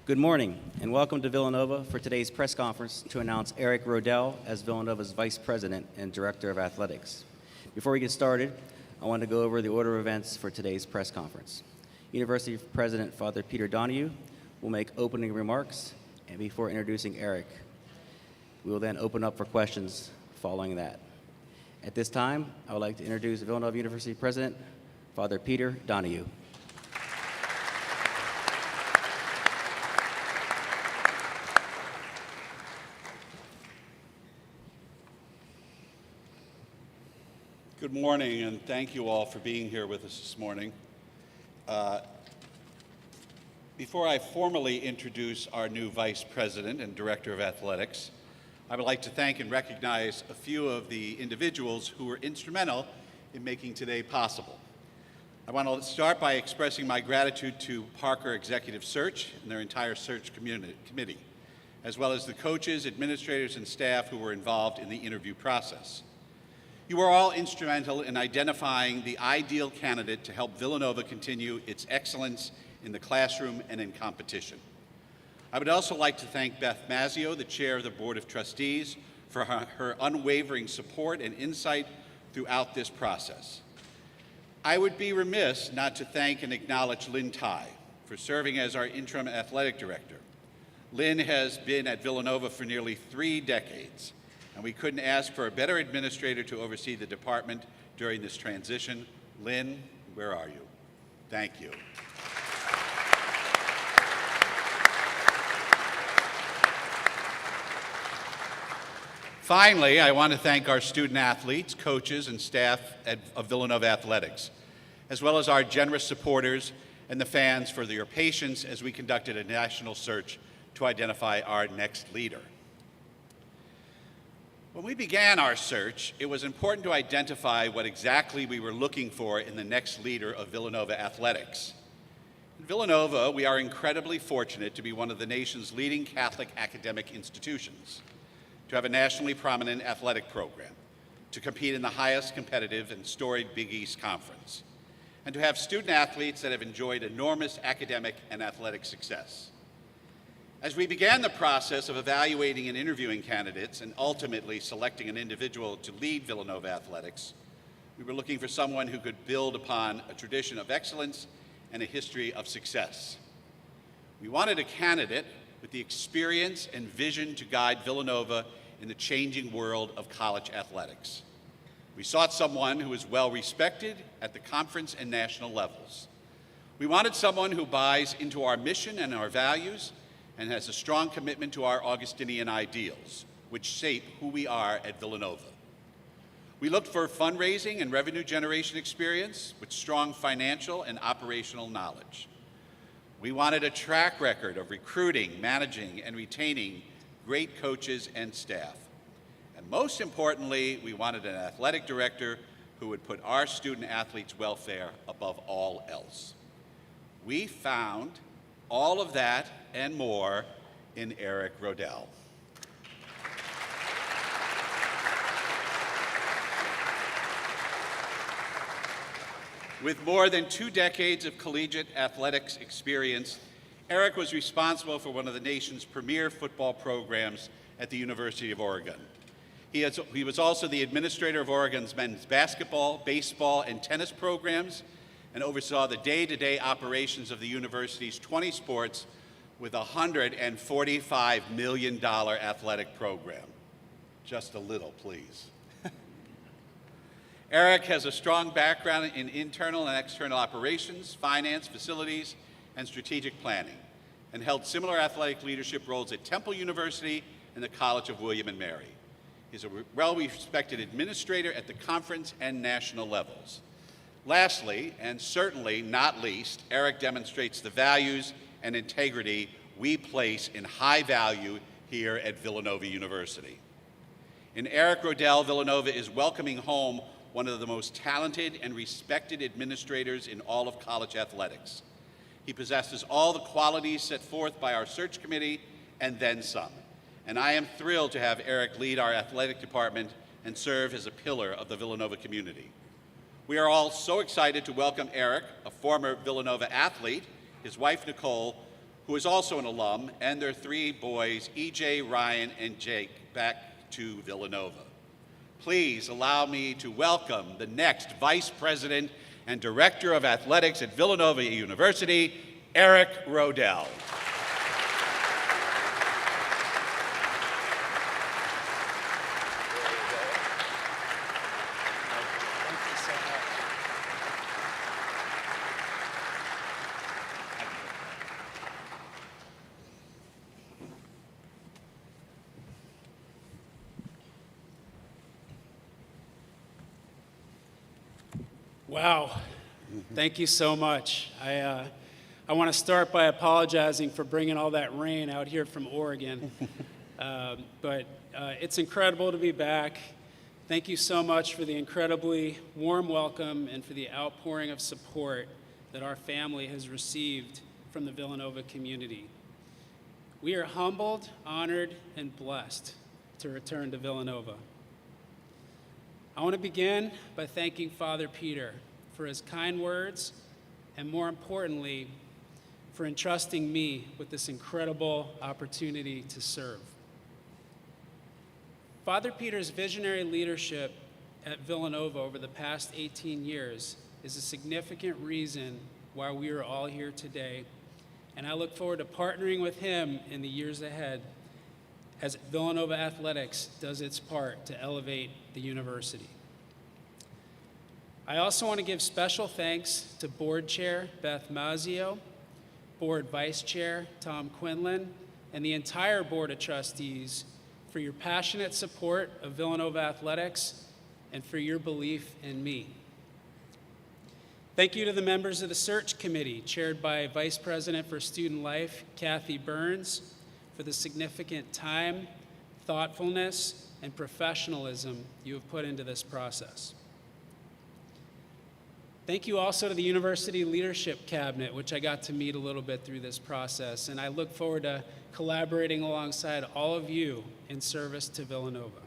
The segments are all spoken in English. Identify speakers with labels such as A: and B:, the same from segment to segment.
A: Good morning, and welcome to Villanova for today's press conference to announce Eric Rodell as Villanova's Vice President and Director of Athletics. Before we get started, I want to go over the order of events for today's press conference. University President Father Peter Donahue will make opening remarks and before introducing Eric. We will then open up for questions following that. At this time, I would like to introduce Villanova University President Father Peter Donahue.
B: Good morning, and thank you all for being here with us this morning. Before I formally introduce our new Vice President and Director of Athletics, I would like to thank and recognize a few of the individuals who were instrumental in making today possible. I want to start by expressing my gratitude to Parker Executive Search and their entire search committee, as well as the coaches, administrators, and staff who were involved in the interview process. You were all instrumental in identifying the ideal candidate to help Villanova continue its excellence in the classroom and in competition. I would also like to thank Beth Mazzio, the Chair of the Board of Trustees, for her unwavering support and insight throughout this process. I would be remiss not to thank and acknowledge Lynn Ty for serving as our interim athletic director. Lynn has been at Villanova for nearly 3 decades, and we couldn't ask for a better administrator to oversee the department during this transition. Lynn, where are you? Thank you. Finally, I want to thank our student athletes, coaches, and staff of Villanova Athletics, as well as our generous supporters and the fans for your patience as we conducted a national search to identify our next leader. When we began our search, it was important to identify what exactly we were looking for in the next leader of Villanova Athletics. In Villanova, we are incredibly fortunate to be one of the nation's leading Catholic academic institutions, to have a nationally prominent athletic program, to compete in the highest competitive and storied Big East Conference, and to have student athletes that have enjoyed enormous academic and athletic success. As we began the process of evaluating and interviewing candidates and ultimately selecting an individual to lead Villanova Athletics, we were looking for someone who could build upon a tradition of excellence and a history of success. We wanted a candidate with the experience and vision to guide Villanova in the changing world of college athletics. We sought someone who was well respected at the conference and national levels. We wanted someone who buys into our mission and our values and has a strong commitment to our Augustinian ideals, which shape who we are at Villanova. We looked for fundraising and revenue generation experience with strong financial and operational knowledge. We wanted a track record of recruiting, managing, and retaining great coaches and staff. And most importantly, we wanted an athletic director who would put our student athletes' welfare above all else. We found all of that and more in Eric Rodell. With more than 2 decades of collegiate athletics experience, Eric was responsible for one of the nation's premier football programs at the University of Oregon. He was also the administrator of Oregon's men's basketball, baseball, and tennis programs, and oversaw the day-to-day operations of the university's 20 sports with a $145 million athletic program. Just a little, please. Eric has a strong background in internal and external operations, finance, facilities, and strategic planning, and held similar athletic leadership roles at Temple University and the College of William and Mary. He's a well-respected administrator at the conference and national levels. Lastly, and certainly not least, Eric demonstrates the values and integrity we place in high value here at Villanova University. In Eric Rodell, Villanova is welcoming home one of the most talented and respected administrators in all of college athletics. He possesses all the qualities set forth by our search committee and then some. And I am thrilled to have Eric lead our athletic department and serve as a pillar of the Villanova community. We are all so excited to welcome Eric, a former Villanova athlete, his wife Nicole, who is also an alum, and their 3 boys, EJ, Ryan, and Jake, back to Villanova. Please allow me to welcome the next Vice President and Director of Athletics at Villanova University, Eric Roedl.
C: Wow, thank you so much. I want to start by apologizing for bringing all that rain out here from Oregon, but it's incredible to be back. Thank you so much for the incredibly warm welcome and for the outpouring of support that our family has received from the Villanova community. We are humbled, honored, and blessed to return to Villanova. I want to begin by thanking Father Peter for his kind words and, more importantly, for entrusting me with this incredible opportunity to serve. Father Peter's visionary leadership at Villanova over the past 18 years is a significant reason why we are all here today, and I look forward to partnering with him in the years ahead as Villanova Athletics does its part to elevate the university. I also want to give special thanks to Board Chair Beth Mazzio, Board Vice Chair Tom Quinlan, and the entire Board of Trustees for your passionate support of Villanova Athletics and for your belief in me. Thank you to the members of the Search Committee, chaired by Vice President for Student Life, Kathy Burns, for the significant time, thoughtfulness, and professionalism you have put into this process. Thank you also to the University Leadership Cabinet, which I got to meet a little bit through this process, and I look forward to collaborating alongside all of you in service to Villanova.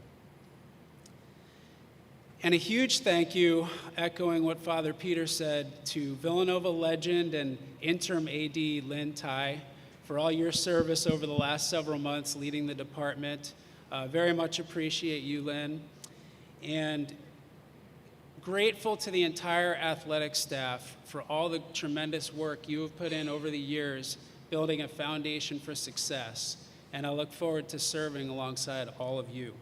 C: And a huge thank you, echoing what Father Peter said, to Villanova legend and interim AD Lynn Ty for all your service over the last several months leading the department. Very much appreciate you, Lynn. And grateful to the entire athletic staff for all the tremendous work you have put in over the years building a foundation for success. And I look forward to serving alongside all of you.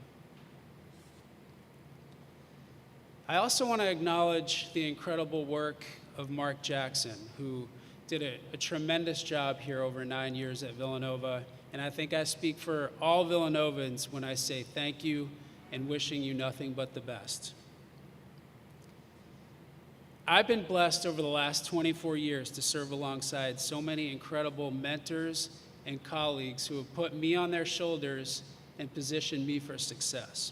C: I also want to acknowledge the incredible work of Mark Jackson, who did a tremendous job here over 9 years at Villanova. And I think I speak for all Villanovans when I say thank you and wishing you nothing but the best. I've been blessed over the last 24 years to serve alongside so many incredible mentors and colleagues who have put me on their shoulders and positioned me for success.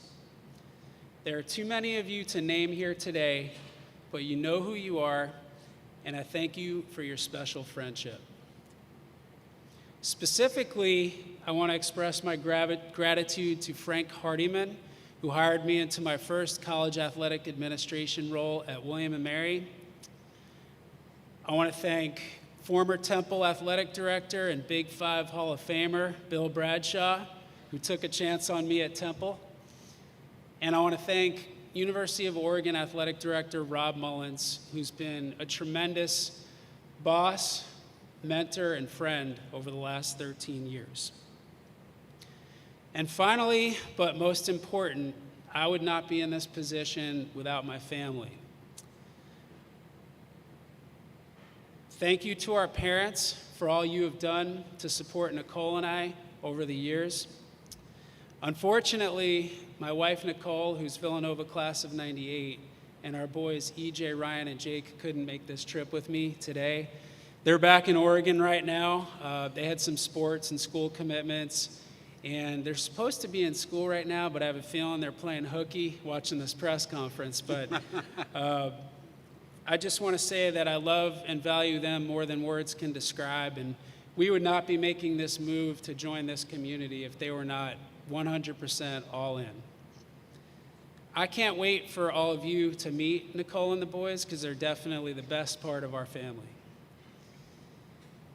C: There are too many of you to name here today, but you know who you are, and I thank you for your special friendship. Specifically, I want to express my gratitude to Frank Hardiman, who hired me into my first college athletic administration role at William & Mary. I want to thank former Temple athletic director and Big Five Hall of Famer Bill Bradshaw, who took a chance on me at Temple. And I want to thank University of Oregon athletic director Rob Mullins, who's been a tremendous boss, mentor, and friend over the last 13 years. And finally, but most important, I would not be in this position without my family. Thank you to our parents for all you have done to support Nicole and I over the years. Unfortunately, my wife Nicole, who's Villanova class of '98, and our boys EJ, Ryan, and Jake couldn't make this trip with me today. They're back in Oregon right now. They had some sports and school commitments, and they're supposed to be in school right now, but I have a feeling they're playing hooky watching this press conference. But I just want to say that I love and value them more than words can describe, and we would not be making this move to join this community if they were not 100% all in. I can't wait for all of you to meet Nicole and the boys because they're definitely the best part of our family.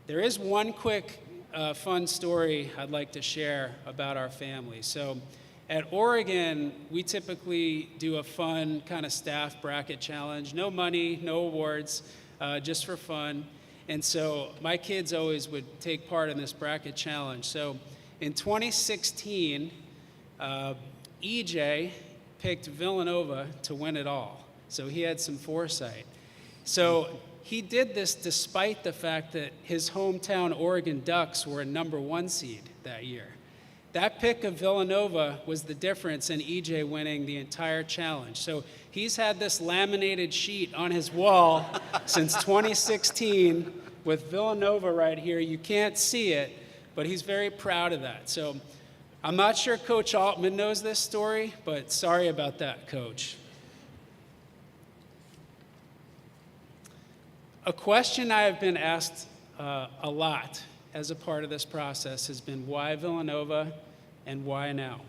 C: There is one quick fun story I'd like to share about our family. So at Oregon, we typically do a fun kind of staff bracket challenge. No money, no awards, just for fun. And so my kids always would take part in this bracket challenge. So in 2016, EJ picked Villanova to win it all. So he had some foresight. So he did this despite the fact that his hometown Oregon Ducks were a #1 seed that year. That pick of Villanova was the difference in EJ winning the entire challenge. So he's had this laminated sheet on his wall since 2016 with Villanova right here. You can't see it, but he's very proud of that. So I'm not sure Coach Altman knows this story, but sorry about that, Coach. A question I have been asked a lot as a part of this process has been why Villanova and why now?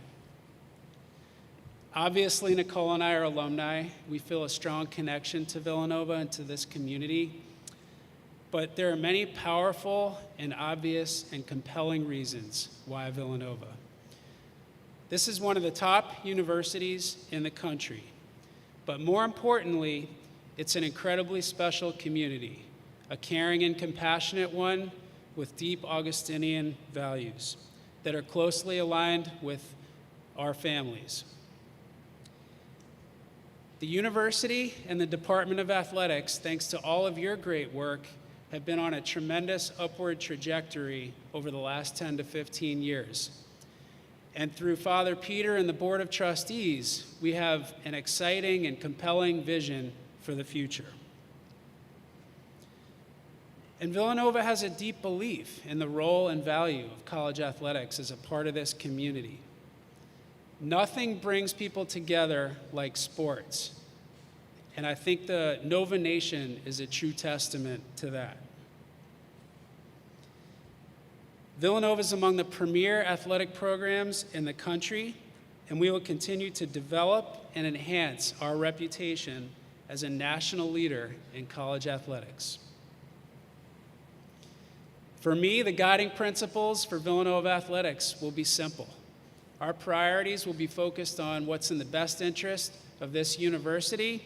C: Obviously, Nicole and I are alumni. We feel a strong connection to Villanova and to this community. But there are many powerful and obvious and compelling reasons why Villanova. This is one of the top universities in the country. But more importantly, it's an incredibly special community, a caring and compassionate one with deep Augustinian values that are closely aligned with our families. The university and the Department of Athletics, thanks to all of your great work, have been on a tremendous upward trajectory over the last 10 to 15 years. And through Father Peter and the Board of Trustees, we have an exciting and compelling vision for the future. And Villanova has a deep belief in the role and value of college athletics as a part of this community. Nothing brings people together like sports. And I think the Nova Nation is a true testament to that. Villanova is among the premier athletic programs in the country, and we will continue to develop and enhance our reputation as a national leader in college athletics. For me, the guiding principles for Villanova athletics will be simple. Our priorities will be focused on what's in the best interest of this university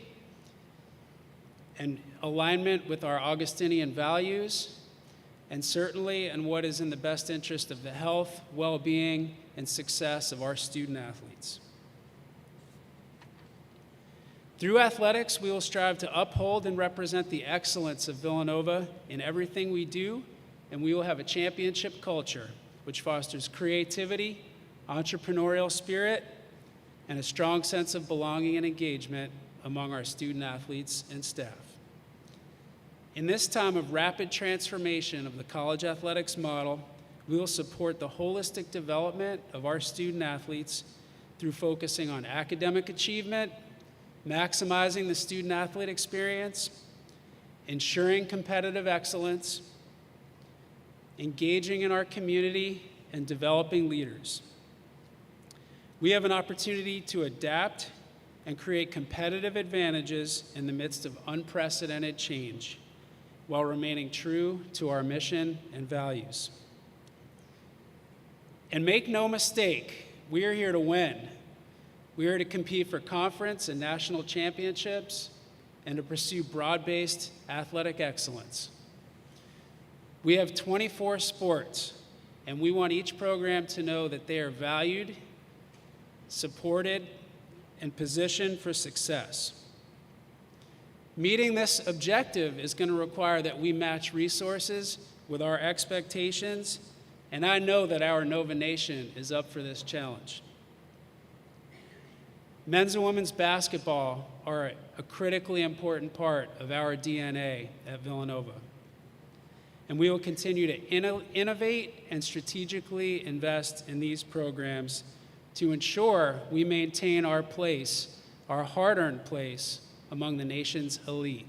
C: and alignment with our Augustinian values, and certainly in what is in the best interest of the health, well-being, and success of our student athletes. Through athletics, we will strive to uphold and represent the excellence of Villanova in everything we do, and we will have a championship culture which fosters creativity, entrepreneurial spirit, and a strong sense of belonging and engagement among our student athletes and staff. In this time of rapid transformation of the college athletics model, we will support the holistic development of our student athletes through focusing on academic achievement, maximizing the student athlete experience, ensuring competitive excellence, engaging in our community, and developing leaders. We have an opportunity to adapt and create competitive advantages in the midst of unprecedented change, while remaining true to our mission and values. And make no mistake, we are here to win. We are to compete for conference and national championships and to pursue broad-based athletic excellence. We have 24 sports, and we want each program to know that they are valued, supported, and positioned for success. Meeting this objective is going to require that we match resources with our expectations, and I know that our Nova Nation is up for this challenge. Men's and women's basketball are a critically important part of our DNA at Villanova, and we will continue to innovate and strategically invest in these programs to ensure we maintain our place, our hard-earned place, among the nation's elite.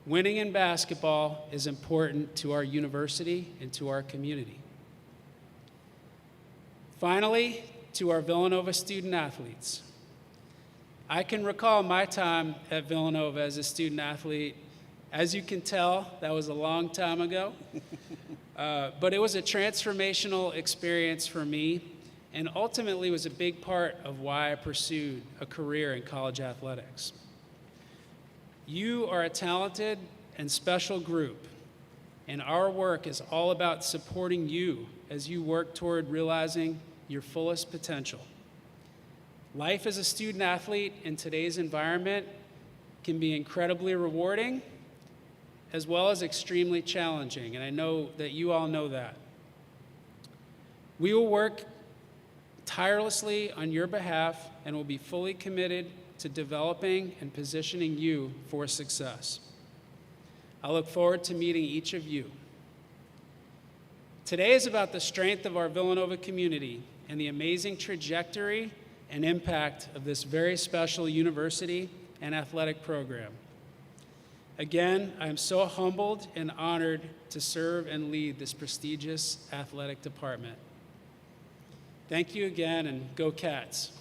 C: winning in basketball is important to our university and to our community. Finally, to our Villanova student athletes. I can recall my time at Villanova as a student athlete. As you can tell, that was a long time ago. But it was a transformational experience for me, and ultimately was a big part of why I pursued a career in college athletics. You are a talented and special group, and our work is all about supporting you as you work toward realizing your fullest potential. Life as a student athlete in today's environment can be incredibly rewarding as well as extremely challenging, and I know that you all know that. We will work tirelessly on your behalf and will be fully committed to developing and positioning you for success. I look forward to meeting each of you. Today is about the strength of our Villanova community and the amazing trajectory and impact of this very special university and athletic program. Again, I am so humbled and honored to serve and lead this prestigious athletic department. Thank you again, and go Cats.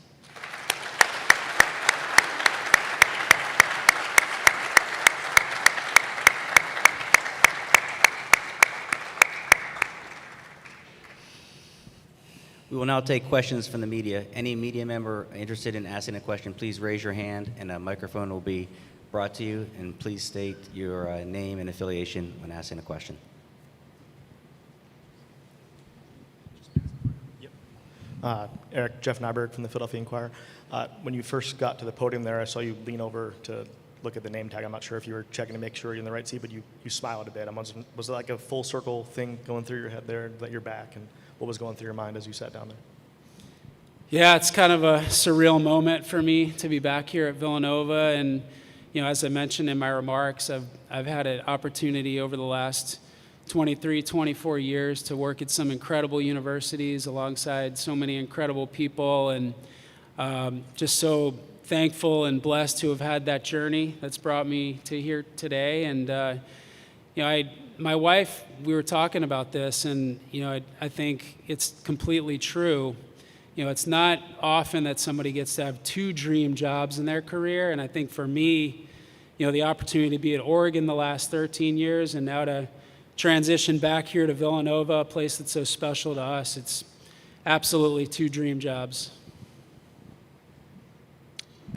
A: We will now take questions from the media. Any media member interested in asking a question, please raise your hand and a microphone will be brought to you, and please state your name and affiliation when asking a question.
D: Eric, Jeff Nyberg from the Philadelphia Inquirer. When you first got to the podium there, I saw you lean over to look at the name tag. I'm not sure if you were checking to make sure you're in the right seat, but you smiled a bit. Was it like a full circle thing going through your head there, that you're back, and what was going through your mind as you sat down there?
C: Yeah, it's kind of a surreal moment for me to be back here at Villanova, and as I mentioned in my remarks, I've had an opportunity over the last 23, 24 years to work at some incredible universities alongside so many incredible people, and just so thankful and blessed to have had that journey that's brought me to here today. And my wife, we were talking about this, and I think it's completely true. It's not often that somebody gets to have two dream jobs in their career, and I think for me, the opportunity to be at Oregon the last 13 years and now to transition back here to Villanova, a place that's so special to us, it's absolutely two dream jobs.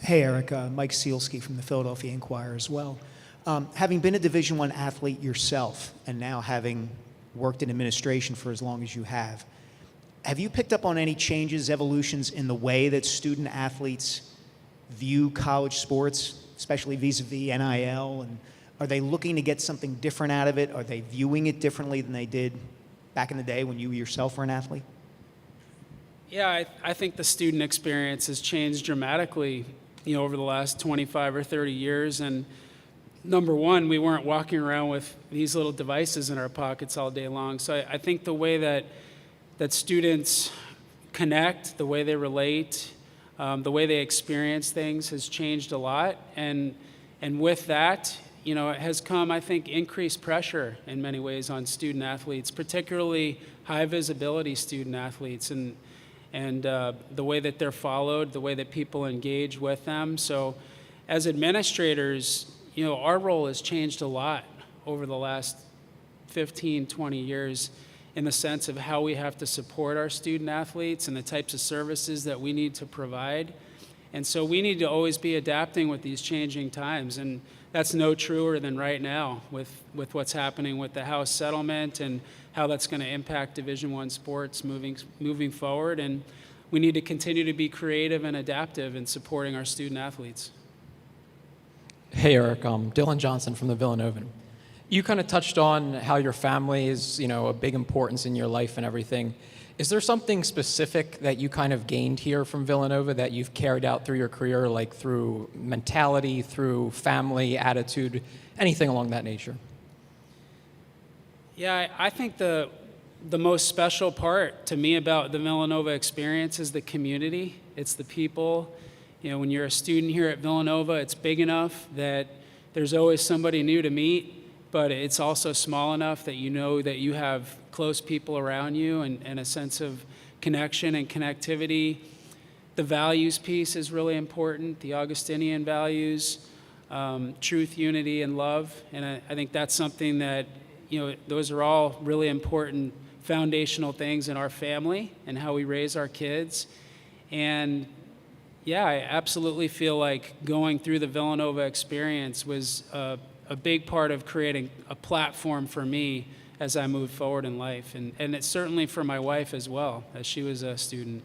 E: Hey, Eric. Mike Sealski from the Philadelphia Inquirer as well. Having been a Division I athlete yourself and now having worked in administration for as long as you have you picked up on any changes, evolutions in the way that student athletes view college sports, especially vis-a-vis NIL? And are they looking to get something different out of it? Are they viewing it differently than they did back in the day when you yourself were an athlete?
C: Yeah, I think the student experience has changed dramatically, over the last 25 or 30 years. And number one, we weren't walking around with these little devices in our pockets all day long. So I think the way that students connect, the way they relate, the way they experience things has changed a lot. And with that, it has come, I think, increased pressure in many ways on student athletes, particularly high visibility student athletes, and the way that they're followed, the way that people engage with them. So as administrators, our role has changed a lot over the last 15, 20 years in the sense of how we have to support our student athletes and the types of services that we need to provide. And so we need to always be adapting with these changing times. And that's no truer than right now with what's happening with the House settlement and how that's going to impact Division I sports moving forward. And we need to continue to be creative and adaptive in supporting our student athletes.
F: Hey, Eric. Dylan Johnson from the Villanova. You kind of touched on how your family is, a big importance in your life and everything. Is there something specific that you kind of gained here from Villanova that you've carried out through your career, like through mentality, through family, attitude, anything along that nature?
C: Yeah, I think the most special part to me about the Villanova experience is the community. It's the people. When you're a student here at Villanova, it's big enough that there's always somebody new to meet, but it's also small enough that you know that you have close people around you and a sense of connection and connectivity. The values piece is really important, the Augustinian values, truth, unity, and love. And I think that's something that, those are all really important foundational things in our family and how we raise our kids. And yeah, I absolutely feel like going through the Villanova experience was a big part of creating a platform for me as I moved forward in life. And it's certainly for my wife as well, as she was a student.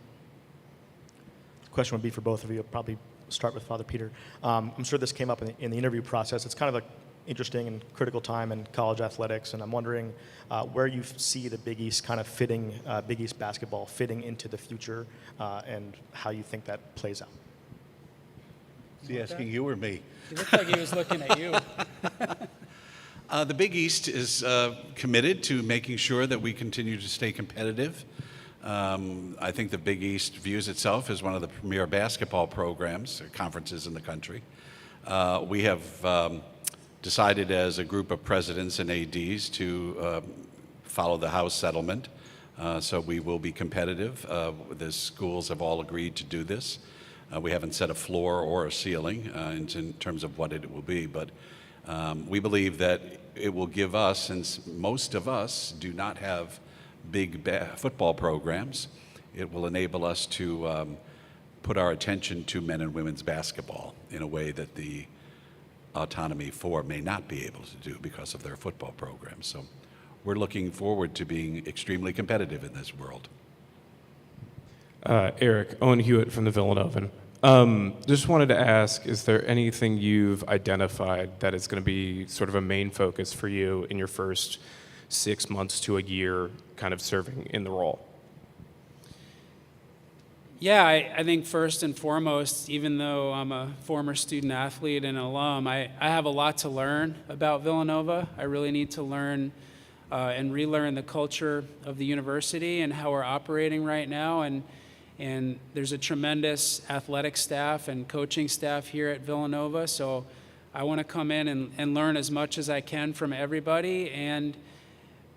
D: The question would be for both of you. I'll probably start with Father Peter. I'm sure this came up in the interview process. It's kind of an interesting and critical time in college athletics, and I'm wondering where you see the Big East kind of fitting, Big East basketball fitting into the future, and how you think that plays out.
B: Is he asking you or me?
C: He looked like he was looking at you.
B: The Big East is committed to making sure that we continue to stay competitive. I think the Big East views itself as one of the premier basketball programs, or conferences in the country. We have decided as a group of presidents and ADs to follow the House settlement. So we will be competitive. The schools have all agreed to do this. We haven't set a floor or a ceiling in terms of what it will be, but we believe that it will give us, since most of us do not have big football programs, it will enable us to put our attention to men and women's basketball in a way that the Autonomy 4 may not be able to do because of their football program. So we're looking forward to being extremely competitive in this world.
G: Eric, Owen Hewitt from the Villanovan. Just wanted to ask, is there anything you've identified that is going to be sort of a main focus for you in your first 6 months to a year kind of serving in the role?
C: Yeah, I think first and foremost, even though I'm a former student athlete and alum, I have a lot to learn about Villanova. I really need to learn and relearn the culture of the university and how we're operating right now. And there's a tremendous athletic staff and coaching staff here at Villanova, so I want to come in and learn as much as I can from everybody. And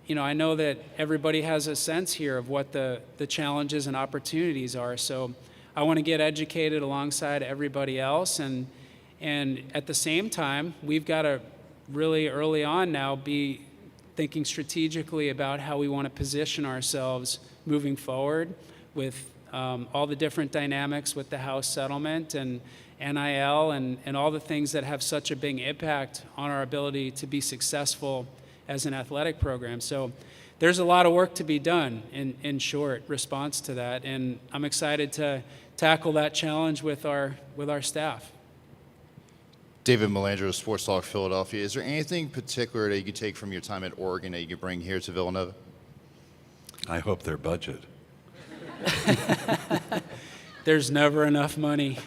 C: I know that everybody has a sense here of what the challenges and opportunities are. So I want to get educated alongside everybody else. And at the same time, we've got to really early on now be thinking strategically about how we want to position ourselves moving forward with all the different dynamics with the House settlement and NIL and all the things that have such a big impact on our ability to be successful as an athletic program. So there's a lot of work to be done in short response to that, and I'm excited to tackle that challenge with our staff.
H: David Melandro, Sports Talk Philadelphia. Is there anything particular that you could take from your time at Oregon that you could bring here to Villanova?
B: I hope their budget.
C: There's never enough money.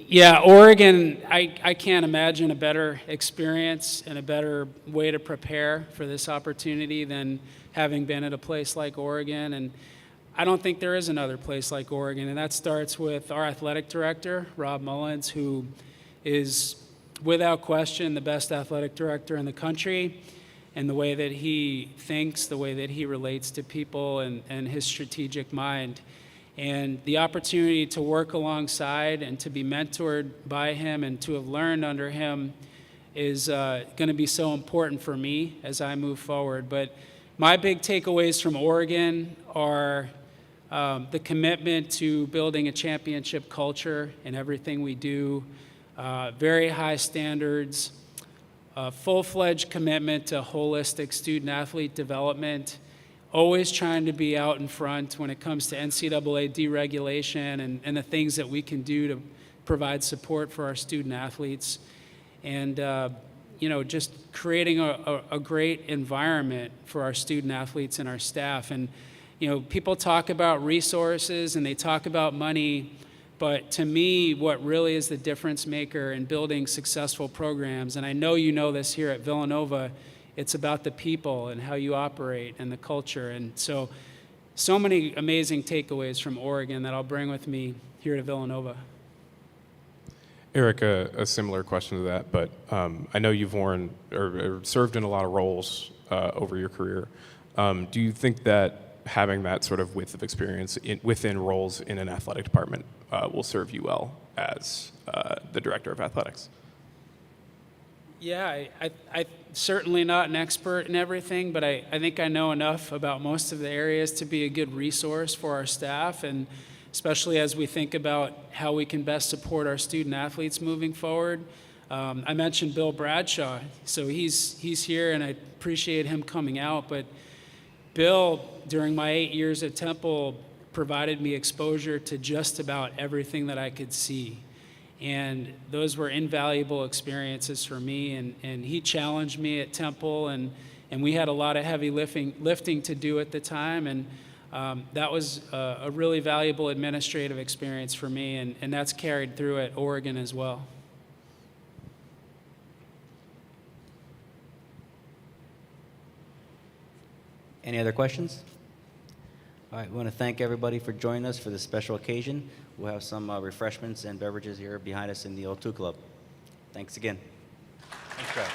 C: Yeah, Oregon, I can't imagine a better experience and a better way to prepare for this opportunity than having been at a place like Oregon. And I don't think there is another place like Oregon. And that starts with our athletic director, Rob Mullins, who is without question the best athletic director in the country. And the way that he thinks, the way that he relates to people, and his strategic mind. And the opportunity to work alongside and to be mentored by him and to have learned under him is going to be so important for me as I move forward. But my big takeaways from Oregon are the commitment to building a championship culture in everything we do, very high standards, full-fledged commitment to holistic student-athlete development, always trying to be out in front when it comes to NCAA deregulation and the things that we can do to provide support for our student-athletes, and just creating a great environment for our student-athletes and our staff. And people talk about resources and they talk about money, but to me, what really is the difference maker in building successful programs, and I know you know this here at Villanova, it's about the people and how you operate and the culture. And so many amazing takeaways from Oregon that I'll bring with me here to Villanova.
G: Eric, a similar question to that, but I know you've worn or served in a lot of roles over your career. Do you think that having that sort of width of experience within roles in an athletic department will serve you well as the director of athletics?
C: Yeah, I certainly not an expert in everything, but I think I know enough about most of the areas to be a good resource for our staff, and especially as we think about how we can best support our student athletes moving forward. I mentioned Bill Bradshaw, so he's here, and I appreciate him coming out, but Bill, during my 8 years at Temple, provided me exposure to just about everything that I could see. And those were invaluable experiences for me, and he challenged me at Temple, and we had a lot of heavy lifting to do at the time, and that was a really valuable administrative experience for me, and that's carried through at Oregon as well.
A: Any other questions? All right, we want to thank everybody for joining us for this special occasion. We'll have some refreshments and beverages here behind us in the O2 Club. Thanks again.
H: Thanks, Brad.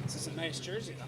C: This is a nice jersey, though.